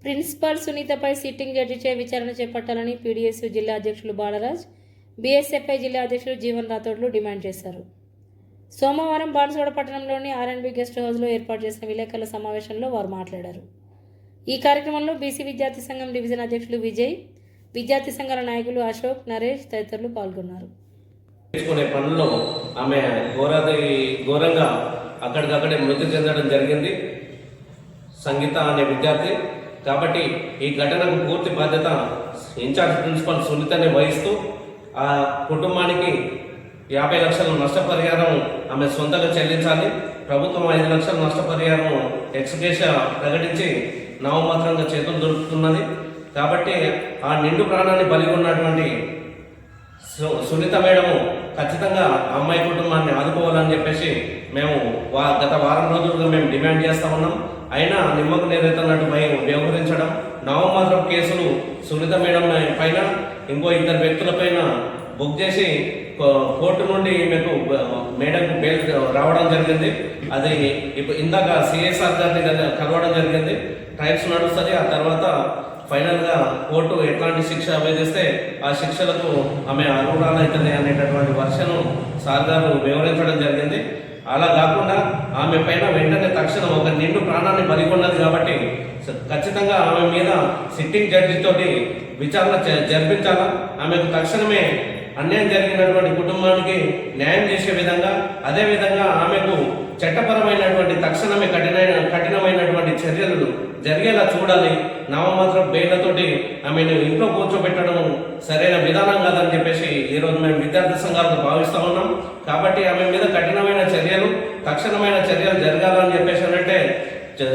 Principal సునీతపై sitting జడ్జిచే విచారణ చేపట్టాలని PDSU జిల్లా అధ్యక్షులు బాలరాజ్, బీఎస్ఎఫ్ఐ జిల్లా అధ్యక్షులు జీవన్ రాథోడ్లు డిమాండ్ చేశారు. సోమవారం బాన్సువాడ పట్టణంలోని ఆర్ఎండ్బి గెస్ట్ హౌస్లో ఏర్పాటు చేసిన విలేకరుల సమావేశంలో వారు మాట్లాడారు. ఈ కార్యక్రమంలో బీసీ విద్యార్థి సంఘం డివిజన్ అధ్యక్షులు విజయ్, విద్యార్థి సంఘాల నాయకులు అశోక్, నరేష్ తదితరులు పాల్గొన్నారు. పనుల్లో ఆమె ఘోరంగా అక్కడికక్కడే మృతి చెందడం జరిగింది, సంగీత అనే విద్యార్థి. కాబట్టి ఈ ఘటనకు పూర్తి బాధ్యత ఇన్ఛార్జ్ ప్రిన్సిపల్ సునీతనే వహిస్తూ ఆ కుటుంబానికి 50 లక్షల నష్టపరిహారం ఆమె సొంతంగా చెల్లించాలి. ప్రభుత్వం 5 లక్షల నష్టపరిహారం ఎక్స్గ్రేషియా ప్రకటించి నామమాత్రంగా చేతులు దొరుకుతున్నది. కాబట్టి ఆ నిండు ప్రాణాన్ని బలి ఉన్నటువంటి సునీత మేడము ఖచ్చితంగా అమ్మాయి కుటుంబాన్ని ఆదుకోవాలని చెప్పేసి మేము గత వారం రోజులుగా మేము డిమాండ్ చేస్తా ఉన్నాం. అయినా నిమ్మకు నేరెత్తన్నట్టు వ్యవహరించడం, నామమాత్రం కేసులు సునీత మేడం పైన ఇంకో 2 వ్యక్తులపైన బుక్ చేసి కోర్టు నుండి మేడంకు బెయిల్ రావడం జరిగింది. అది ఇప్పుడు ఇందాక సిఎస్ఆర్ గారిని కలవడం జరిగింది. ట్రయల్స్ నడుస్తుంది. ఆ తర్వాత ఫైనల్గా కోర్టు ఎట్లాంటి శిక్ష విధిస్తే ఆ శిక్షలకు ఆమె అర్హురాలవుతుంది అనేటటువంటి వర్షను సార్ గారు వివరించడం జరిగింది. అలా కాకుండా ఆమె పైన వెంటనే తక్షణం ఒక నిండు ప్రాణాన్ని బలికొన్నది. కాబట్టి ఖచ్చితంగా ఆమె మీద సిట్టింగ్ జడ్జితోటి విచారణ జరిపించాలా. ఆమెకు తక్షణమే అన్యాయం జరిగినటువంటి కుటుంబానికి న్యాయం చేసే విధంగా, అదేవిధంగా ఆమెకు చట్టపరమైనటువంటి తక్షణమే కఠినమైనటువంటి చర్యలు జరిగేలా చూడాలి. నామమాత్రం బెయిళ్లతోటి ఆమెను ఇంట్లో కూర్చోబెట్టడం సరైన విధానం కాదని చెప్పేసి ఈరోజు మేము విద్యార్థి సంఘాలకు భావిస్తూ ఉన్నాం. కాబట్టి ఆమె మీద కఠినమైన చర్యలు, తక్షణమైన చర్యలు జరగాలని చెప్పేసి అంటే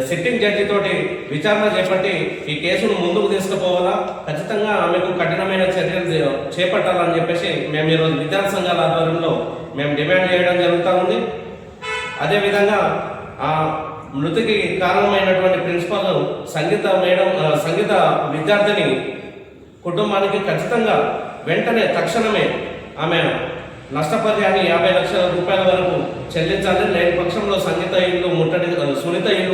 సిట్టింగ్ జడ్జి తోటి విచారణ చేపట్టి ఈ కేసును ముందుకు తీసుకుపోవాలా. ఖచ్చితంగా ఆమెకు కఠినమైన చర్యలు చేపట్టాలని చెప్పేసి మేము ఈరోజు విద్యార్థి సంఘాల ఆధ్వర్యంలో మేము డిమాండ్ చేయడం జరుగుతూ ఉంది. అదేవిధంగా ఆ మృతికి కారణమైనటువంటి ప్రిన్సిపల్ సంగీత విద్యార్థిని కుటుంబానికి ఖచ్చితంగా వెంటనే తక్షణమే ఆమె నష్టపరిహారాన్ని 50 లక్షల రూపాయల వరకు చెల్లించాలి. లేని పక్షంలో సునీత ఇల్లు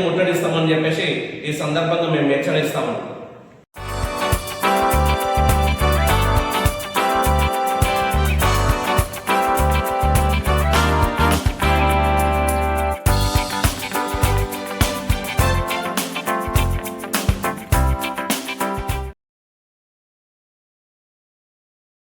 ముట్టడిస్తామని చెప్పేసి ఈ సందర్భంగా మేము హెచ్చరిస్తామని